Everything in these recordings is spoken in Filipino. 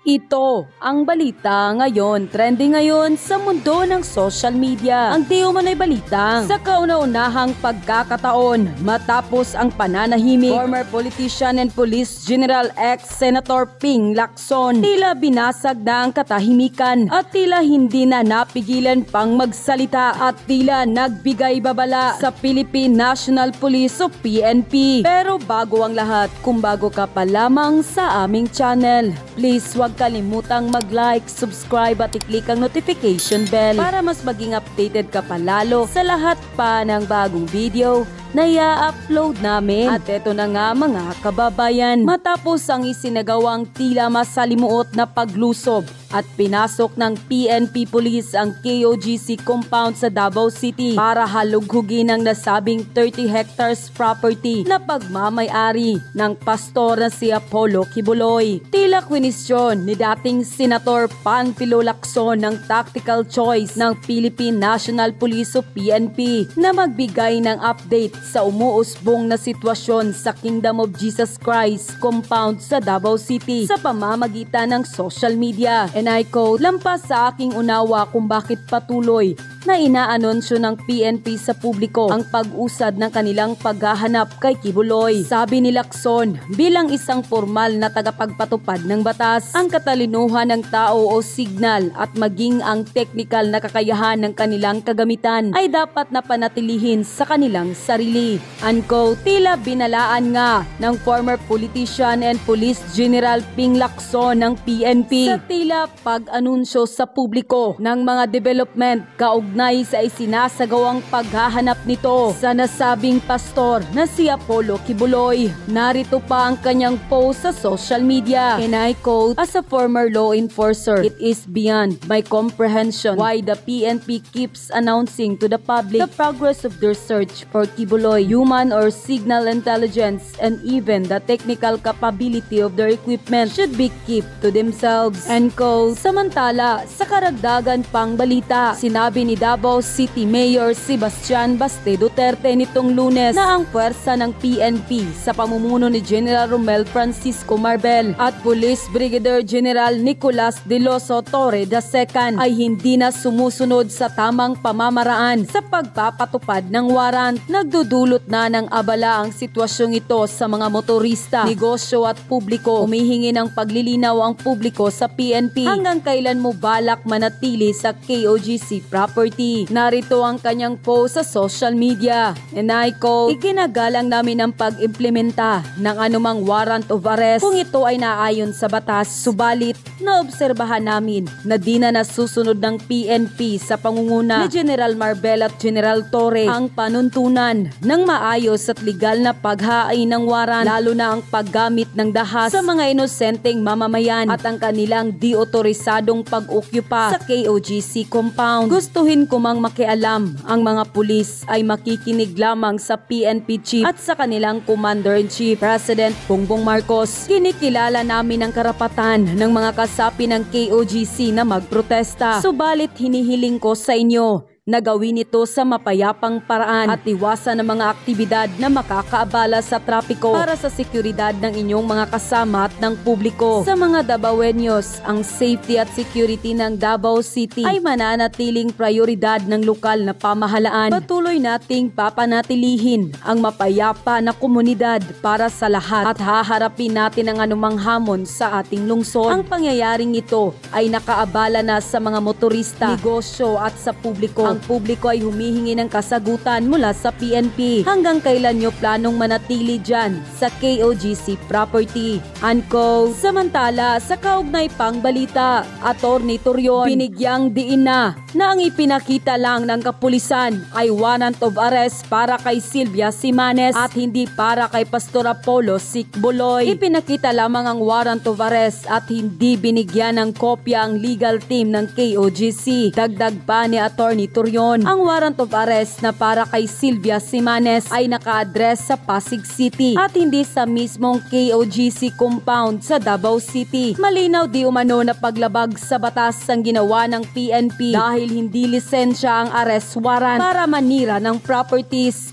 Ito ang balita ngayon, trending ngayon sa mundo ng social media. Ang di umano'y balitang sa kauna-unahang pagkakataon matapos ang pananahimik, former politician and Police General ex-Senator Ping Lacson tila binasag na ang katahimikan at tila hindi na napigilan pang magsalita at tila nagbigay babala sa Philippine National Police o PNP. Pero bago ang lahat, kung bago ka pa lamang sa aming channel, please huwag kalimutang mag-like, subscribe at i-click ang notification bell para mas maging updated ka palalo sa lahat pa ng bagong video na i-upload namin. At eto na nga mga kababayan, matapos ang isinagawang tila masalimuot na paglusob at pinasok ng PNP Police ang KOGC compound sa Davao City para halughugin ang nasabing 30 hectares property na pagmamay-ari ng pastor na si Apollo Kibuloy. Tila kwenisyon ni dating Senator Panfilo Lacson ng tactical choice ng Philippine National Police o PNP na magbigay ng update sa umuusbong na sitwasyon sa Kingdom of Jesus Christ compound sa Davao City sa pamamagitan ng social media. And I quote, "Lampas sa aking unawa kung bakit patuloy na inaanunsyo ng PNP sa publiko ang pag-usad ng kanilang paghahanap kay Kibuloy." Sabi ni Lacson, bilang isang formal na tagapagpatupad ng batas, ang katalinuhan ng tao o signal at maging ang technical na kakayahan ng kanilang kagamitan ay dapat na panatilihin sa kanilang sarili. Unquote. Tila binalaan nga ng former politician and Police General Ping Lacson ng PNP sa tila pag-anunsyo sa publiko ng mga development kaugnay sa isinasagawang paghahanap nito sa nasabing pastor na si Apollo Kibuloy. Narito pa ang kanyang post sa social media. And I quote, "As a former law enforcer, it is beyond my comprehension why the PNP keeps announcing to the public the progress of their search for Kibuloy, human or signal intelligence, and even the technical capability of their equipment should be kept to themselves." End quote. Samantala, sa karagdagan pang balita, sinabi ni Davao City Mayor Sebastian Baste Duterte nitong Lunes na ang puwersa ng PNP sa pamumuno ni General Romel Francisco Marbel at Police Brigadier General Nicolas De Loso Torre II ay hindi na sumusunod sa tamang pamamaraan sa pagpapatupad ng warrant. Nagdudulot na ng abala ang sitwasyong ito sa mga motorista, negosyo at publiko. Humihingi ng paglilinaw ang publiko sa PNP hanggang kailan mo balak manatili sa KOGC property. Narito ang kanyang post sa social media. And I quote, "Iginagalang namin ang pag-implementa ng anumang warrant of arrest kung ito ay naayon sa batas. Subalit, naobserbahan namin na di na nasusunod ng PNP sa pangunguna ni General Marbel at General Torre ang panuntunan ng maayos at legal na paghain ng warrant, lalo na ang paggamit ng dahas sa mga inosenteng mamamayan at ang kanilang di-otorisadong pag-occupy sa KOGC compound. Gustuhin ko mang makialam ang mga pulis ay makikinig lamang sa PNP Chief at sa kanilang Commander-in-Chief, President Bongbong Marcos. Kinikilala namin ang karapatan ng mga kasapi ng KOGC na magprotesta. Subalit hinihiling ko sa inyo na gawin ito sa mapayapang paraan at iwasan ang mga aktibidad na makakaabala sa trapiko para sa seguridad ng inyong mga kasama at ng publiko. Sa mga Davaoenos, ang safety at security ng Davao City ay mananatiling prioridad ng lokal na pamahalaan. Patuloy nating papanatilihin ang mapayapa na komunidad para sa lahat at haharapin natin ang anumang hamon sa ating lungsod. Ang pangyayaring ito ay nakaabala na sa mga motorista, negosyo at sa publiko. Ang publiko ay humihingi ng kasagutan mula sa PNP. Hanggang kailan nyo planong manatili dyan sa KOGC property? Unquote. Samantala, sa kaugnay pang balita, Attorney Torion binigyang diin na ang ipinakita lang ng kapulisan ay warrant of arrest para kay Sylvia Simanes at hindi para kay Pastor Apollo Kibuloy. Ipinakita lamang ang warrant of arrest at hindi binigyan ng kopya ang legal team ng KOGC. Dagdag pa ni Attorney Torion, ang warrant of arrest na para kay Sylvia Simanes ay naka-address sa Pasig City at hindi sa mismong KOGC compound sa Davao City. Malinaw di umano na paglabag sa batas ang ginawa ng PNP dahil hindi lisensya ang arrest warrant para manira ng properties.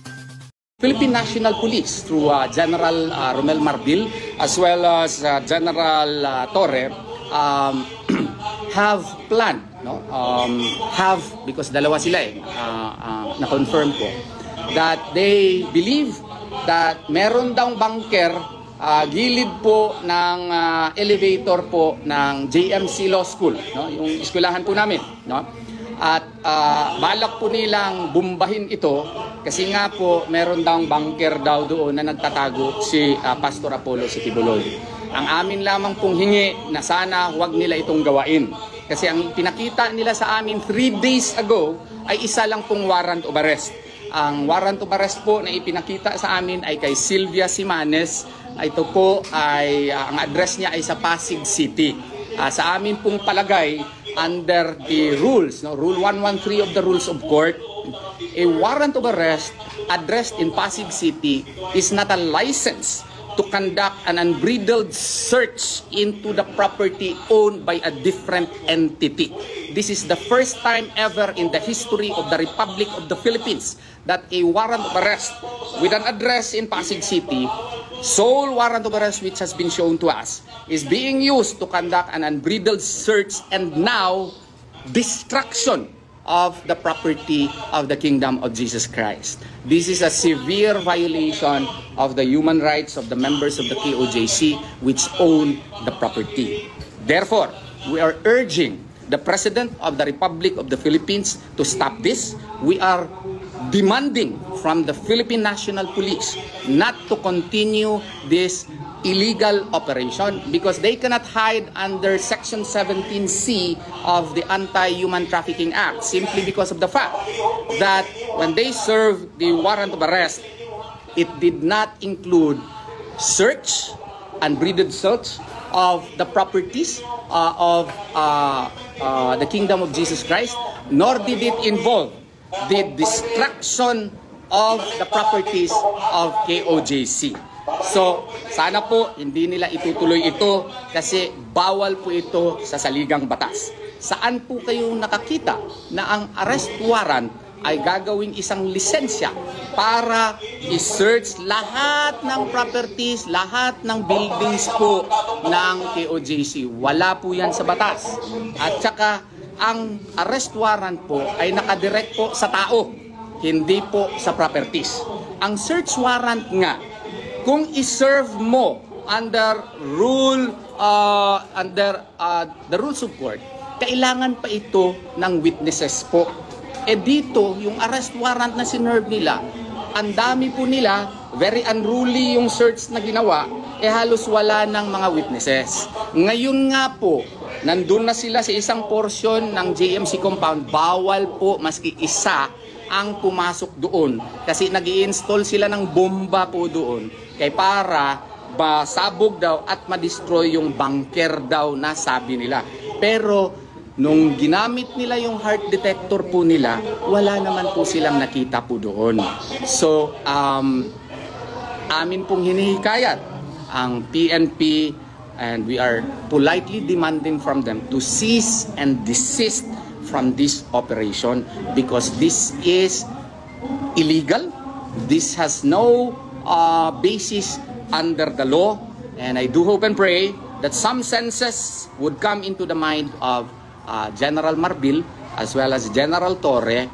Philippine National Police through General Romel Marbil as well as General Torre have planned, no? Because dalawa sila na-confirm ko, that they believe that meron daw bunker gilid po ng elevator po ng JMC Law School, no? Yung eskwelahan po namin, no? At balak po nilang bumbahin ito kasi nga po meron daw bunker daw doon na nagtatago si Pastor Apollo si Kibuloy. Ang amin lamang pong hingi na sana huwag nila itong gawain. Kasi ang pinakita nila sa amin 3 days ago ay isa lang pong warrant of arrest. Ang warrant of arrest po na ipinakita sa amin ay kay Sylvia Simanes. Ito po ay ang address niya ay sa Pasig City. Sa amin pong palagay, under the rules, no, Rule 113 of the Rules of Court, a warrant of arrest addressed in Pasig City is not a license to conduct an unbridled search into the property owned by a different entity. This is the first time ever in the history of the Republic of the Philippines that a warrant of arrest with an address in Pasig City, sole warrant of arrest which has been shown to us, is being used to conduct an unbridled search and now destruction of the property of the kingdom of Jesus Christ. This is a severe violation of the human rights of the members of the KOJC which own the property. Therefore, we are urging the President of the Republic of the Philippines to stop this. We are demanding from the Philippine National Police not to continue this illegal operation because they cannot hide under Section 17C of the Anti-Human Trafficking Act simply because of the fact that when they served the warrant of arrest, it did not include search, unbridled search of the properties of the kingdom of Jesus Christ, nor did it involve the destruction of the properties of KOJC. So, sana po hindi nila itutuloy ito kasi bawal po ito sa saligang batas. Saan po kayo nakakita na ang arrest warrant ay gagawing isang lisensya para i-search lahat ng properties, lahat ng buildings po ng KOJC? Wala po yan sa batas. At saka, ang arrest warrant po ay nakadirect po sa tao, hindi po sa properties. Ang search warrant nga, kung i-serve mo under the rules of court, kailangan pa ito ng witnesses po. Dito, yung arrest warrant na sinerve nila, ang dami po nila, very unruly yung search na ginawa, halos wala ng mga witnesses. Ngayon nga po, nandun na sila sa isang portion ng JMC compound, bawal po maski isa ang pumasok doon kasi nag-i-install sila ng bomba po doon kay para masabog daw at ma-destroy yung bunker daw na sabi nila. Pero nung ginamit nila yung heart detector po nila, wala naman po silang nakita po doon. So, amin pong hinihikayat ang PNP and we are politely demanding from them to cease and desist from this operation because this is illegal. This has no basis under the law, and I do hope and pray that some senses would come into the mind of General Marbil as well as General Torre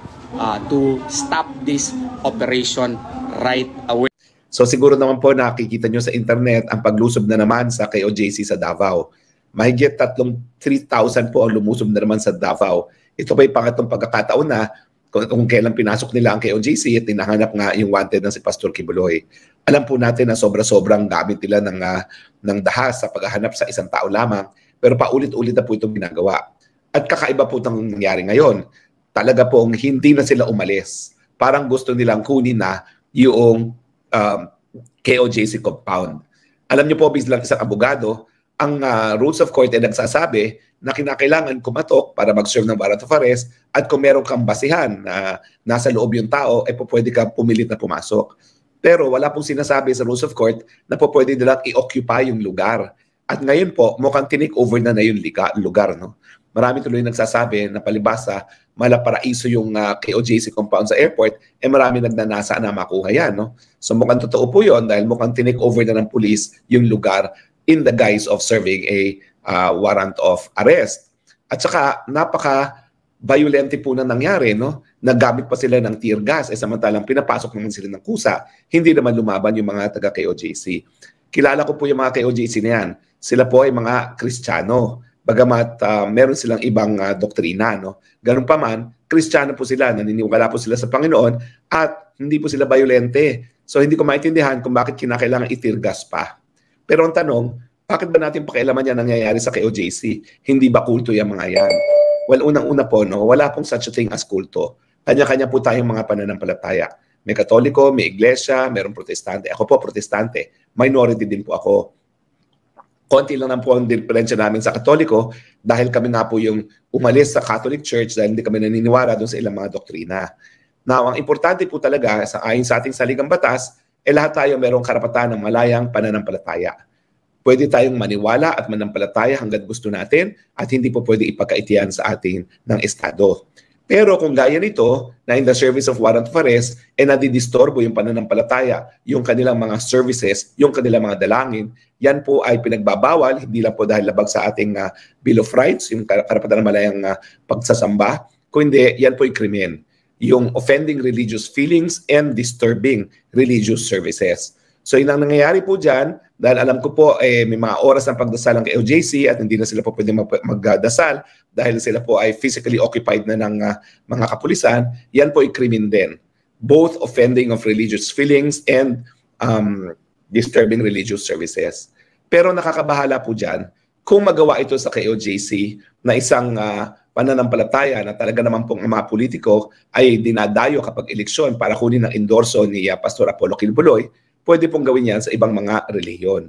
to stop this operation right away. So siguro naman po nakikita nyo sa internet ang paglusob na naman sa KOJC sa Davao. Mahigit 3,000 po ang lumusob na naman sa Davao. Ito pa yung pangatlong pagkakataon na kung kailan pinasok nila ang KOJC at tinahanap nga yung wanted na si Pastor Kibuloy. Alam po natin na sobra-sobrang gamit nila ng dahas sa paghahanap sa isang tao lamang, pero paulit-ulit na po itong ginagawa. At kakaiba po itong nangyari ngayon. Talaga pong hindi na sila umalis. Parang gusto nilang kunin na yung KOJC compound. Alam niyo po, bilang isang abogado, ang rules of court ay nagsasabi na kinakailangan kumatok para mag-serve ng warrant of arrest at kung meron kang basihan na nasa loob yung tao, ay pwede ka pumilit na pumasok. Pero wala pong sinasabi sa rules of court na pwede nilang i-occupy yung lugar. At ngayon po, mukhang tinake over na yung lugar. No? Marami tuloy nagsasabi na palibasa, malaparaiso yung KOJC compound sa airport, marami nagnanasa na makuha yan. No? So mukhang totoo po yun dahil mukhang tinake over na ng police yung lugar in the guise of serving a warrant of arrest. At saka napaka-violente po na nangyari, no? Naggamit pa sila ng tear gas, samantalang pinapasok naman sila ng kusa. Hindi naman lumaban yung mga taga-KOJC. Kilala ko po yung mga KOJC na yan. Sila po ay mga Kristiyano. Bagamat meron silang ibang doktrina, no? Ganun pa man, Kristiyano po sila, naniniwala po sila sa Panginoon at hindi po sila violente. So hindi ko maintindihan kung bakit kinakailangan i-tear gas pa. Pero ang tanong, bakit ba natin pakialaman yan nangyayari sa KOJC? Hindi ba kulto yung mga yan? Well, unang-una po, no, wala pong such a thing as kulto. Kanya-kanya po tayong mga pananampalataya. May Katoliko, may Iglesia, mayroong Protestante. Ako po, Protestante. Minority din po ako. Konti lang po ang diferensya namin sa Katoliko dahil kami nga po yung umalis sa Catholic Church dahil hindi kami naniniwala doon sa ilang mga doktrina. Now, ang importante po talaga, ayon sa ating saligang batas, lahat tayo mayroong karapatan ng malayang pananampalataya. Pwede tayong maniwala at manampalataya hanggang gusto natin at hindi po pwede ipagkaitian sa atin ng Estado. Pero kung gaya nito, na in the service of warrant of arrest, nadidistorbo yung pananampalataya, yung kanilang mga services, yung kanilang mga dalangin, yan po ay pinagbabawal, hindi lang po dahil labag sa ating Bill of Rights, yung karapatan ng malayang pagsasamba, kundi yan po ay krimen, yung offending religious feelings and disturbing religious services. So yun ang nangyayari po dyan, dahil alam ko po may mga oras ng pagdasal ng KOJC at hindi na sila po pwede magdasal dahil sila po ay physically occupied na ng mga kapulisan, yan po ay krimen din. Both offending of religious feelings and disturbing religious services. Pero nakakabahala po dyan, kung magawa ito sa KOJC na isang pananampalataya na talaga naman pong mga politiko ay dinadayo kapag eleksyon para kunin ang endorso ni Pastor Apollo Quilbuloy, pwede pong gawin yan sa ibang mga relihiyon.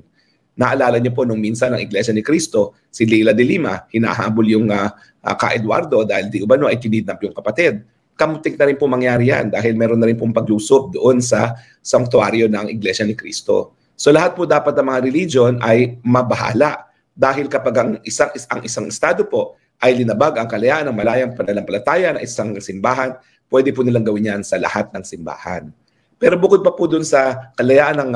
Naalala niyo po nung minsan ng Iglesia ni Cristo, si Leila de Lima, hinahabol yung ka-Eduardo dahil di umano ay kinidnap yung kapatid. Kamutik na rin po mangyari yan dahil meron na rin pong paglusob doon sa sanktuaryo ng Iglesia ni Cristo. So lahat po dapat ng mga religion ay mabahala dahil kapag ang isang estado po ay linabag ang kalayaan ng malayang pananampalataya ng isang simbahan, pwede po nilang gawin yan sa lahat ng simbahan. Pero bukod pa po dun sa kalayaan ng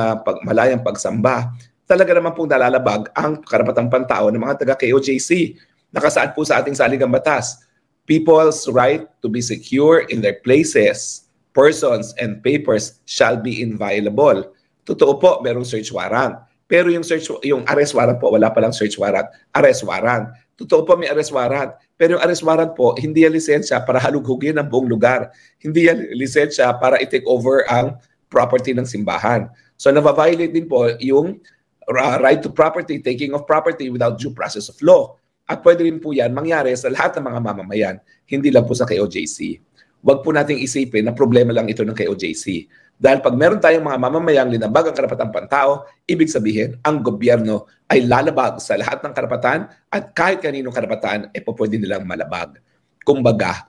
malayang pagsamba, talaga naman pong nalalabag ang karapatang pantao ng mga taga-KOJC. Nakasaad po sa ating saligang batas, people's right to be secure in their places, persons, and papers shall be inviolable. Totoo po, merong search warrant. Pero yung arrest warrant po, wala palang search warrant, arrest warrant. Totoo po may arrest warrant. Pero yung arrest warrant po, hindi yan lisensya para halughugin ang buong lugar. Hindi yan lisensya para i-take over ang property ng simbahan. So nababiolate din po yung right to property, taking of property without due process of law. At pwede rin po yan mangyari sa lahat ng mga mamamayan, hindi lang po sa KOJC. Huwag po nating isipin na problema lang ito ng KOJC. Dahil pag meron tayong mga mamamayang linabag ang karapatang pantao, ibig sabihin, ang gobyerno ay lalabag sa lahat ng karapatan at kahit kaninong karapatan, pwede nilang malabag. Kumbaga,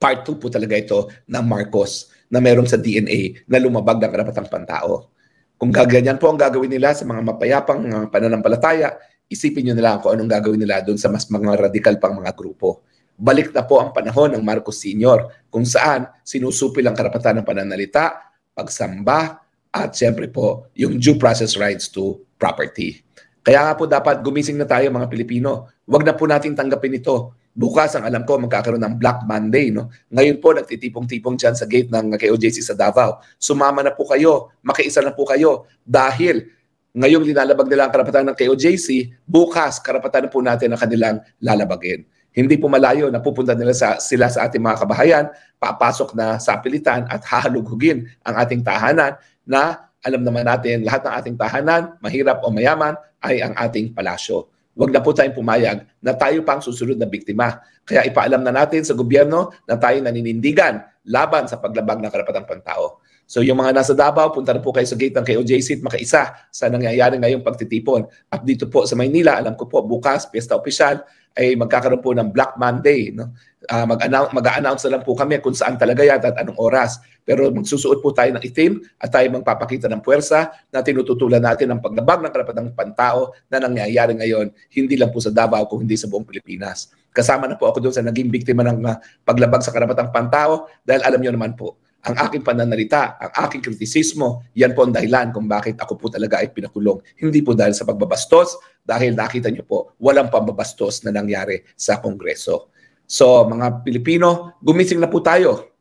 part 2 po talaga ito ng Marcos na meron sa DNA na lumabag ng karapatang pantao. Kung gaganyan po ang gagawin nila sa mga mapayapang pananampalataya, isipin nyo nila kung anong gagawin nila doon sa mas mga radikal pang mga grupo. Balik na po ang panahon ng Marcos Sr. kung saan sinusupil ang karapatan ng pananalita, pagsamba, at siyempre po yung due process rights to property. Kaya nga po dapat gumising na tayo mga Pilipino. Huwag na po natin tanggapin ito. Bukas ang alam ko magkakaroon ng Black Monday. No? Ngayon po nagtitipong-tipong dyan sa gate ng KOJC sa Davao. Sumama na po kayo, makiisa na po kayo dahil ngayong linalabag nila ang karapatan ng KOJC, bukas karapatan na po natin ang kanilang lalabagin. Hindi po malayo na pupunta sila sa ating mga kabahayan, papasok na sa pilitan at hahalughugin ang ating tahanan na alam naman natin lahat ng ating tahanan, mahirap o mayaman, ay ang ating palasyo. Huwag na po tayong pumayag na tayo pang susunod na biktima. Kaya ipaalam na natin sa gobyerno na tayo naninindigan laban sa paglabag ng karapatang pantao. So yung mga nasa Davao, punta na po kayo sa gate ng KOJC at makaisa sa nangyayari ngayong pagtitipon. At dito po sa Maynila, alam ko po bukas, Piyesta Opisyal, ay magkakaroon po ng Black Monday. No? Mag-a-announce na lang po kami kung saan talaga yan at anong oras. Pero magsusuot po tayo ng itim at tayo magpapakita ng puwersa na tinututulan natin ang paglabag ng karapatang pantao na nangyayari ngayon, hindi lang po sa Davao kung hindi sa buong Pilipinas. Kasama na po ako doon sa naging biktima ng paglabag sa karapatang pantao dahil alam nyo naman po, ang aking pananalita, ang aking kritisismo, yan po ang dahilan kung bakit ako po talaga ay pinakulong. Hindi po dahil sa pagbabastos, dahil nakita niyo po, walang pambabastos na nangyari sa Kongreso. So mga Pilipino, gumising na po tayo.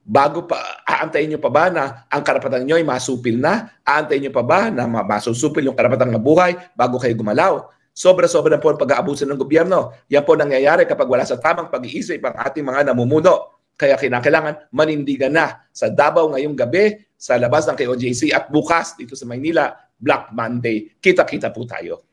Bago pa, aantayin nyo pa ba na ang karapatan nyo ay masupil na? Aantayin nyo pa ba na masusupil yung karapatan ng buhay bago kayo gumalaw? Sobra-sobra na po ang pag-aabuso ng gobyerno. Yan po nangyayari kapag wala sa tamang pag-iisip ang ating mga namumuno. Kaya kinakailangan manindigan na sa Davao ngayong gabi, sa labas ng KOJC at bukas dito sa Maynila, Black Monday. Kita-kita po tayo.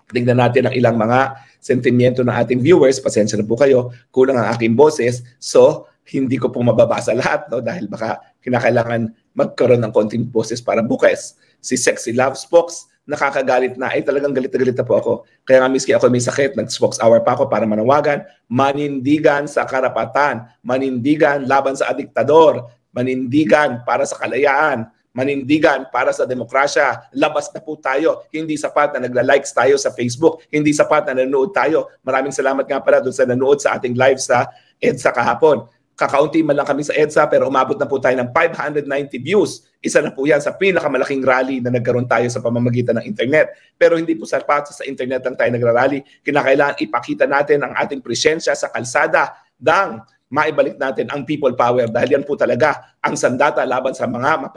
Tingnan natin ang ilang mga sentimiento ng ating viewers. Pasensya na po kayo, kulang ang aking boses. So, hindi ko po mababasa lahat, no? Dahil baka kinakailangan magkaroon ng konting boses para bukas. Si Sexy Love Spokes, nakakagalit na. Ay, talagang galit na galit na po ako. Kaya nga miski ako may sakit, nag-spokes hour pa ako para manawagan. Manindigan sa karapatan. Manindigan laban sa adiktador. Manindigan para sa kalayaan. Manindigan para sa demokrasya. Labas na po tayo. Hindi sapat na nagla-likes tayo sa Facebook. Hindi sapat na nanonood tayo. Maraming salamat nga pala doon sa nanood sa ating live sa EDSA kahapon. Kakaunti man lang kami sa EDSA pero umabot na po tayo ng 590 views. Isa na po yan sa pinakamalaking rally na nagkaroon tayo sa pamamagitan ng internet. Pero hindi po sapat sa internet lang tayo nagrarally. Kinakailangan ipakita natin ang ating presensya sa kalsada dang maibalik natin ang people power dahil yan po talaga ang sandata laban sa mga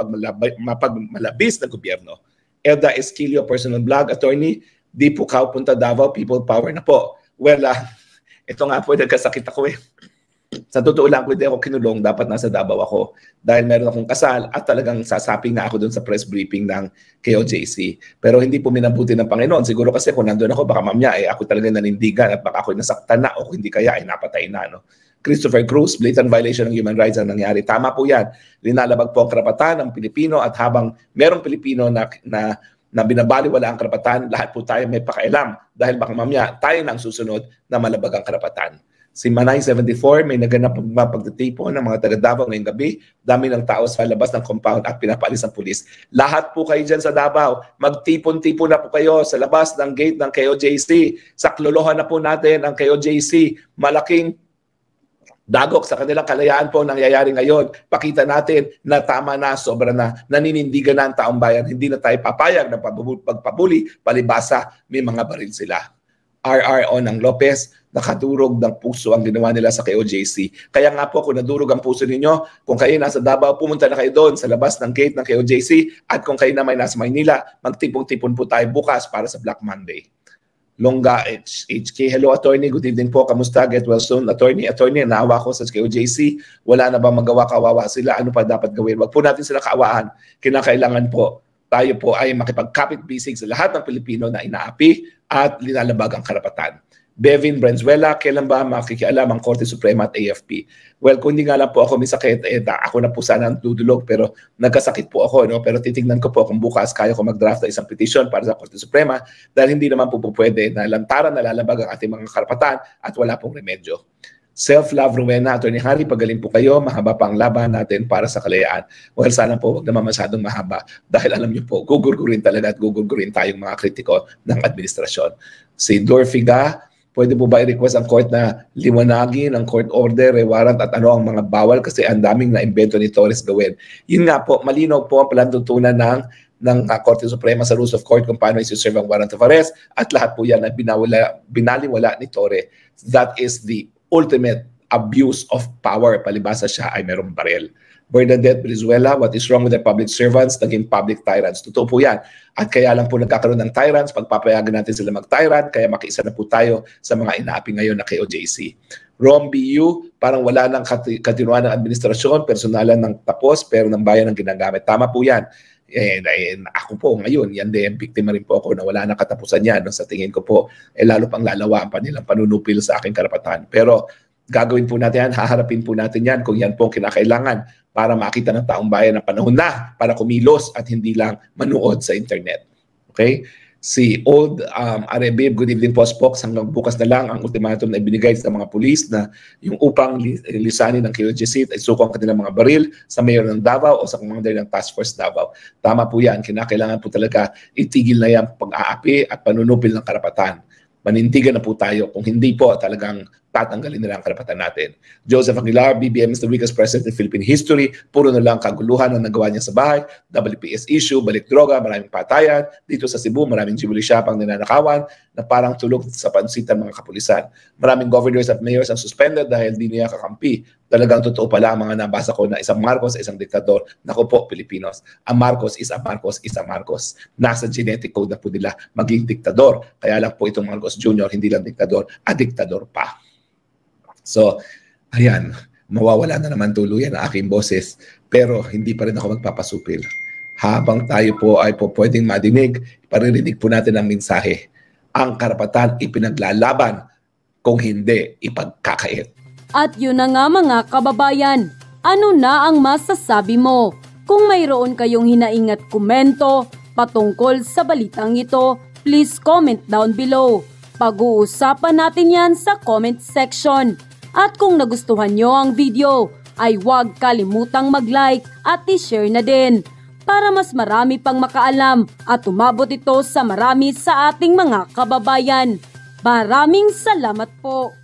mapagmalabis na gobyerno. Elda Esquilio, personal blog, attorney, di po ka punta Davao, people power na po. Well, ito nga po, nagkasakit ako eh. Sa totoo lang, kung hindi ako kinulong, dapat nasa Davao ako. Dahil meron akong kasal at talagang sasaping na ako doon sa press briefing ng KOJC. Pero hindi po minabuti ng Panginoon. Siguro kasi kung nandun ako, baka mamaya ako talagang nanindigan at baka ako nasaktan na o hindi kaya ay napatay na. No? Christopher Cruz, blatant violation ng human rights ang nangyari. Tama po yan. Linalabag po ang karapatan ng Pilipino at habang merong Pilipino na binabaliwala ang karapatan, lahat po tayo may pakailam dahil baka mamaya tayo nang susunod na malabag ang karapatan. Si Manay 74, may naganap pagtitipon ng mga taga-Davao ngayong gabi. Dami ng tao sa labas ng compound at pinapaalis ng pulis. Lahat po kayo dyan sa Davao, magtipon-tipon na po kayo sa labas ng gate ng KOJC. Saklolohan na po natin ang KOJC. Malaking dagok sa kanilang kalayaan po nangyayari ngayon. Pakita natin na tama na, sobra na, naninindigan na ang taong bayan. Hindi na tayo papayag ng pagpabuli, palibasa, may mga baril sila. RRO ng Lopez, nakadurog ng puso ang ginawa nila sa KOJC. Kaya nga po, kung nadurog ang puso ninyo, kung kayo nasa Davao, pumunta na kayo doon sa labas ng gate ng KOJC at kung kayo naman nasa Maynila, magtipon-tipon po tayo bukas para sa Black Monday. Longga HK, hello attorney, good evening po, kamusta, get well soon. Attorney, naawa ko sa KOJC, wala na ba magawa, kawawa sila, ano pa dapat gawin? Wag po natin sila kaawaan, kinakailangan po tayo po ay makipagkapit-bisig sa lahat ng Pilipino na inaapi at linalabag ang karapatan. Bevin Branzuela, kailan ba makikialam ang Korte Suprema at AFP? Well, kung hindi nga lang po ako may sakit, ako na po sana ang dudulog, pero nagkasakit po ako. No? Pero titignan ko po kung bukas kaya ko mag-draft na isang petition para sa Korte Suprema dahil hindi naman po pwede na lantaran na lalabag ang ating mga karapatan at wala pong remedyo. Self-love Rowena, Attorney Harry, pagaling po kayo, mahaba pa ang laban natin para sa kalayaan. Well, sana po huwag naman masyadong mahaba dahil alam niyo po, gugurgurin talaga at gugurgurin tayong mga kritiko ng administrasyon. Si Dorfiga, pwede po ba i-request ang court na liwanagin ang court order, warrant at ano ang mga bawal kasi ang daming na-invento ni Torres gawin. Yun nga po, malinaw po ang palantutunan ng Korte Suprema sa rules of court kung paano isi-serve ang warrant of arrest at lahat po yan na binaliwala ni Torre. That is the ultimate abuse of power. Palibasa siya ay merong baril. Bernadette Brizuela, what is wrong with the public servants? Naging public tyrants. Totoo po yan. At kaya lang po nagkakaroon ng tyrants, pagpapayagan natin sila mag-tyrant, kaya makiisa na po tayo sa mga inaapi ngayon na KOJC. Rom BU, parang wala ng katinuan ng administrasyon, personalan ng tapos, pero ng bayan ang ginagamit. Tama po yan. Ako po ngayon, yan din, biktima rin po ako na wala na katapusan yan. No? Sa tingin ko po, lalo pang lalawa ang panilang panunupil sa aking karapatan. Pero gagawin po natin yan, haharapin po natin yan kung yan po kinakailangan para makita ng taong bayan na panahon na para kumilos at hindi lang manood sa internet. Okay? Si Old Arebib, good evening po, Spox. Hanggang bukas na lang ang ultimatum na ibinigay sa mga pulis na yung upang lisanin ng KOJC ay suko ang kanilang mga baril sa mayor ng Davao o sa commander ng Task Force Davao. Tama po yan. Kinakailangan po talaga itigil na yan pag-aapi at panunupil ng karapatan. Manindigan na po tayo. Kung hindi po, talagang tatanggalin nila ang karapatan natin. Joseph Aguilar, BBM is the weakest president in Philippine history. Puro na lang kaguluhan ang nagawa niya sa bahay. WPS issue, balik droga, maraming patayan. Dito sa Cebu, maraming Jubilee shop ang ninanakawan na parang tulog sa pansitan mga kapulisan. Maraming governors at mayors ang suspended dahil di niya kakampi. Talagang totoo pala ang mga nabasa ko na isang Marcos, isang diktador. Naku po, Pilipinos. Ang Marcos is a Marcos is a Marcos. Nasa genetic code na po nila maging diktador. Kaya lang po itong Marcos Jr. hindi lang diktador, diktador pa. So, ayan, mawawala na naman tuluyan ang aking boses, pero hindi pa rin ako magpapasupil. Habang tayo po ay po pwedeng madinig, paririnig po natin ang mensahe. Ang karapatan ipinaglalaban, kung hindi, ipagkakait. At yun na nga mga kababayan, ano na ang masasabi mo? Kung mayroon kayong hinaing at komento patungkol sa balitang ito, please comment down below. Pag-uusapan natin yan sa comment section. At kung nagustuhan nyo ang video, ay huwag kalimutang mag-like at i-share na din para mas marami pang makaalam at umabot ito sa marami sa ating mga kababayan. Maraming salamat po!